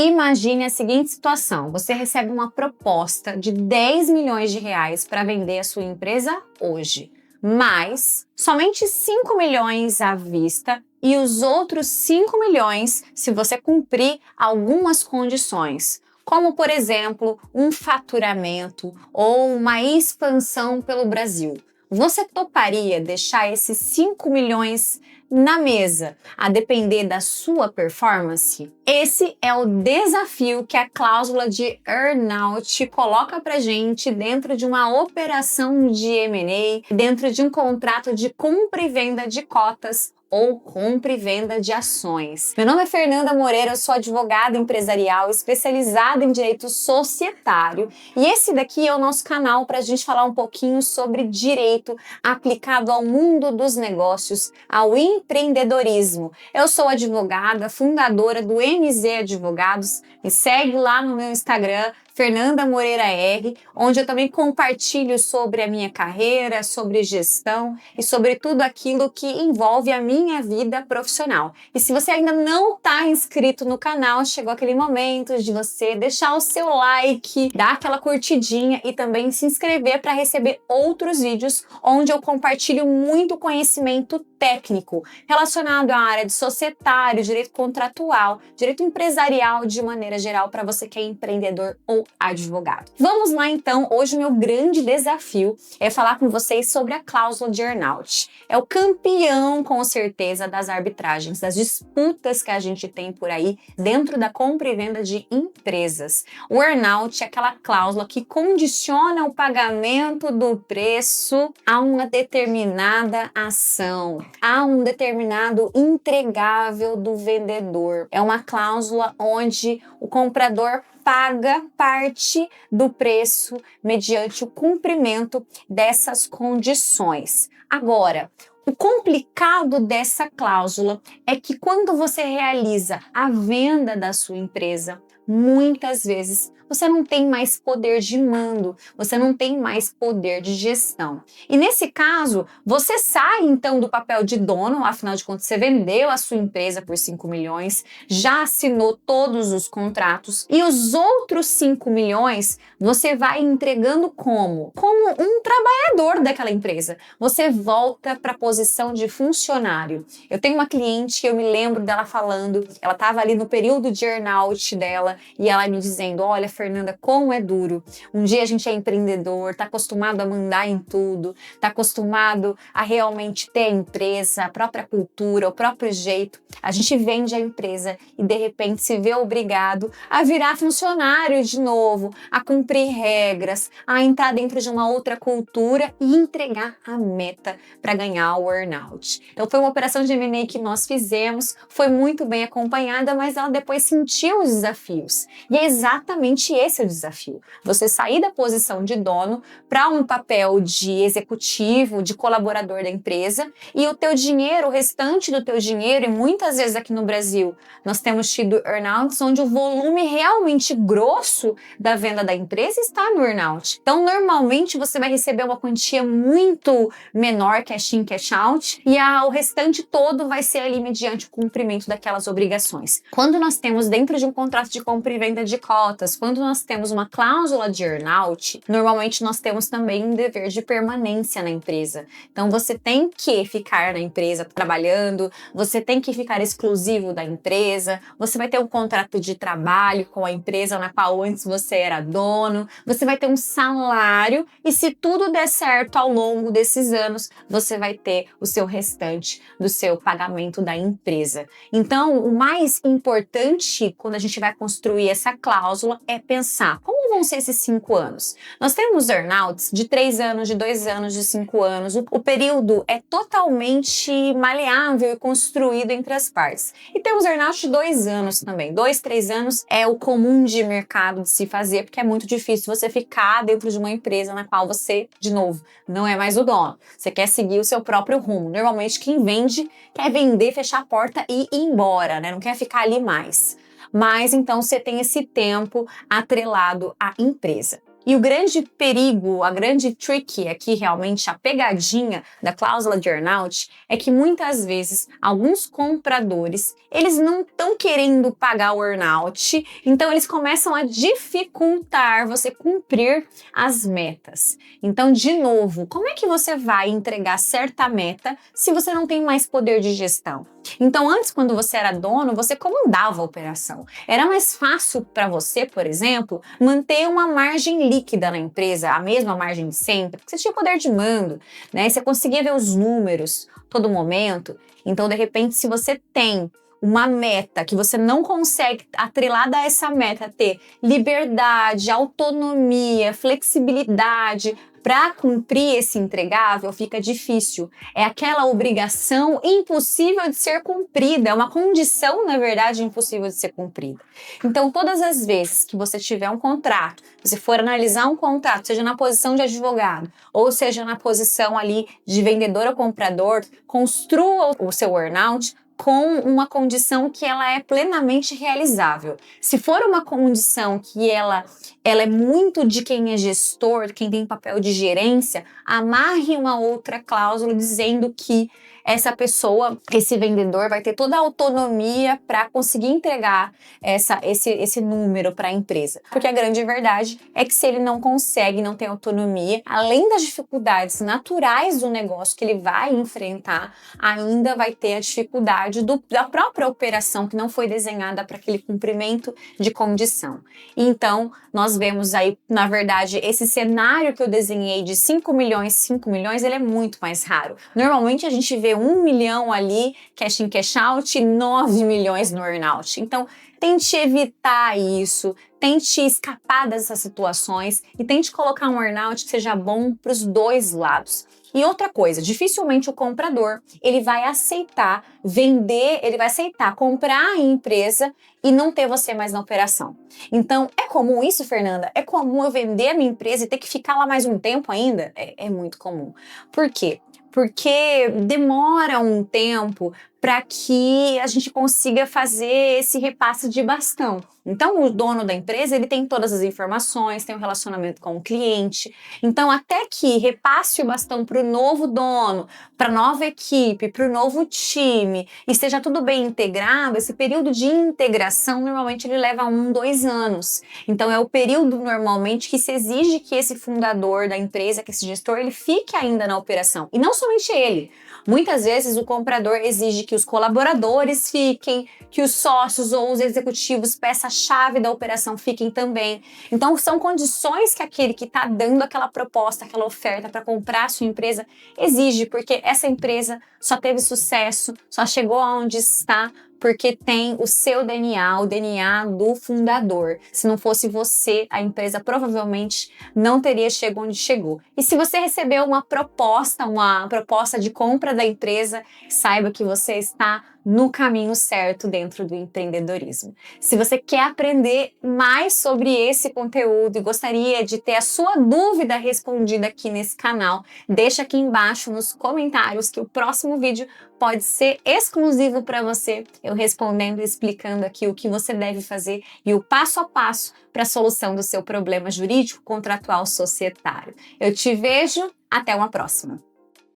Imagine a seguinte situação: você recebe uma proposta de 10 milhões de reais para vender a sua empresa hoje, mas somente 5 milhões à vista e os outros 5 milhões se você cumprir algumas condições, como por exemplo, um faturamento ou uma expansão pelo Brasil. Você toparia deixar esses 5 milhões na mesa, a depender da sua performance? Esse é o desafio que a cláusula de earnout coloca pra gente dentro de uma operação de M&A, dentro de um contrato de compra e venda de cotas ou compra e venda de ações. Meu nome é Fernanda Moreira, eu sou advogada empresarial especializada em direito societário e esse daqui é o nosso canal para a gente falar um pouquinho sobre direito aplicado ao mundo dos negócios, ao empreendedorismo. Eu sou advogada, fundadora do MZ Advogados, me segue lá no meu Instagram, Fernanda Moreira R, onde eu também compartilho sobre a minha carreira, sobre gestão e sobre tudo aquilo que envolve a minha vida profissional. E se você ainda não está inscrito no canal, chegou aquele momento de você deixar o seu like, dar aquela curtidinha e também se inscrever para receber outros vídeos onde eu compartilho muito conhecimento técnico relacionado à área de societário, direito contratual, direito empresarial de maneira geral para você que é empreendedor ou advogado. Vamos lá então, hoje o meu grande desafio é falar com vocês sobre a cláusula de earnout. É o campeão, com certeza, das arbitragens, das disputas que a gente tem por aí dentro da compra e venda de empresas. O earnout é aquela cláusula que condiciona o pagamento do preço a uma determinada ação, a um determinado entregável do vendedor. É uma cláusula onde o comprador paga parte do preço mediante o cumprimento dessas condições. Agora, o complicado dessa cláusula é que quando você realiza a venda da sua empresa, muitas vezes você não tem mais poder de mando, você não tem mais poder de gestão. E nesse caso, você sai então do papel de dono, afinal de contas você vendeu a sua empresa por 5 milhões, já assinou todos os contratos e os outros 5 milhões você vai entregando como? Como um trabalhador daquela empresa. Você volta para a posição de funcionário. Eu tenho uma cliente que eu me lembro dela falando, ela estava ali no período de earnout dela e ela me dizendo: olha, Fernanda, como é duro. Um dia a gente é empreendedor, tá acostumado a mandar em tudo, tá acostumado a realmente ter a empresa, a própria cultura, o próprio jeito. A gente vende a empresa e de repente se vê obrigado a virar funcionário de novo, a cumprir regras, a entrar dentro de uma outra cultura e entregar a meta para ganhar o earnout. Então foi uma operação de M&A que nós fizemos, foi muito bem acompanhada, mas ela depois sentiu os desafios. E é exatamente esse é o desafio. Você sair da posição de dono para um papel de executivo, de colaborador da empresa e o teu dinheiro, o restante do teu dinheiro, e muitas vezes aqui no Brasil nós temos tido earnouts onde o volume realmente grosso da venda da empresa está no earnout. Então normalmente você vai receber uma quantia muito menor, cash in, cash out, e o restante todo vai ser ali mediante o cumprimento daquelas obrigações. Quando nós temos dentro de um contrato de compra e venda de cotas, quando nós temos uma cláusula de earnout, normalmente nós temos também um dever de permanência na empresa. Então você tem que ficar na empresa trabalhando, você tem que ficar exclusivo da empresa, você vai ter um contrato de trabalho com a empresa na qual antes você era dono, você vai ter um salário e se tudo der certo ao longo desses anos, você vai ter o seu restante do seu pagamento da empresa. Então, o mais importante quando a gente vai construir essa cláusula é pensar como vão ser esses 5 anos. Nós temos earnouts de 3 anos, de 2 anos, de 5 anos. O período é totalmente maleável e construído entre as partes. E temos earnouts de 2 anos também. 2, 3 anos é o comum de mercado de se fazer, porque é muito difícil você ficar dentro de uma empresa na qual você, de novo, não é mais o dono. Você quer seguir o seu próprio rumo. Normalmente quem vende quer vender, fechar a porta e ir embora, né? Não quer ficar ali mais. Mas então você tem esse tempo atrelado à empresa. E o grande perigo, a grande trick aqui, realmente, a pegadinha da cláusula de earnout é que muitas vezes alguns compradores, eles não estão querendo pagar o earnout, então eles começam a dificultar você cumprir as metas. Então, de novo, como é que você vai entregar certa meta se você não tem mais poder de gestão? Então, antes, quando você era dono, você comandava a operação. Era mais fácil para você, por exemplo, manter uma margem líquida na empresa, a mesma margem de sempre, porque você tinha poder de mando, né? Você conseguia ver os números todo momento. Então, de repente, se você tem uma meta que você não consegue, atrelada a essa meta, ter liberdade, autonomia, flexibilidade para cumprir esse entregável, fica difícil. É aquela obrigação impossível de ser cumprida, é uma condição, na verdade, impossível de ser cumprida. Então, todas as vezes que você tiver um contrato, você for analisar um contrato, seja na posição de advogado, ou seja na posição ali de vendedor ou comprador, construa o seu earnout com uma condição que ela é plenamente realizável. Se for uma condição que ela é muito de quem é gestor, quem tem papel de gerência, amarre uma outra cláusula dizendo que essa pessoa, esse vendedor, vai ter toda a autonomia para conseguir entregar esse número para a empresa. Porque a grande verdade é que se ele não consegue, não tem autonomia, além das dificuldades naturais do negócio que ele vai enfrentar, ainda vai ter a dificuldade da própria operação que não foi desenhada para aquele cumprimento de condição. Então, nós vemos aí, na verdade, esse cenário que eu desenhei de 5 milhões, ele é muito mais raro. Normalmente a gente vê 1 milhão ali, cash in, cash out, e 9 milhões no earnout. Então, tente evitar isso, tente escapar dessas situações e tente colocar um earnout que seja bom para os dois lados. E outra coisa, dificilmente o comprador, ele vai aceitar vender, ele vai aceitar comprar a empresa e não ter você mais na operação. Então, é comum isso, Fernanda? É comum eu vender a minha empresa e ter que ficar lá mais um tempo ainda? É muito comum. Por quê? Porque demora um tempo para que a gente consiga fazer esse repasse de bastão. Então, o dono da empresa, ele tem todas as informações, tem um relacionamento com o cliente. Então, até que repasse o bastão para o novo dono, para a nova equipe, para o novo time, e esteja tudo bem integrado, esse período de integração, normalmente, ele leva 1, 2 anos. Então, é o período, normalmente, que se exige que esse fundador da empresa, que esse gestor, ele fique ainda na operação. E não somente ele. Muitas vezes, o comprador exige que os colaboradores fiquem, que os sócios ou os executivos, peça-chave da operação, fiquem também. Então, são condições que aquele que está dando aquela proposta, aquela oferta para comprar a sua empresa, exige, porque essa empresa só teve sucesso, só chegou aonde está, porque tem o seu DNA, o DNA do fundador. Se não fosse você, a empresa provavelmente não teria chegado onde chegou. E se você recebeu uma proposta de compra da empresa, saiba que você está no caminho certo dentro do empreendedorismo. Se você quer aprender mais sobre esse conteúdo e gostaria de ter a sua dúvida respondida aqui nesse canal, deixa aqui embaixo nos comentários que o próximo vídeo pode ser exclusivo para você, eu respondendo e explicando aqui o que você deve fazer e o passo a passo para a solução do seu problema jurídico, contratual, societário. Eu te vejo, até uma próxima!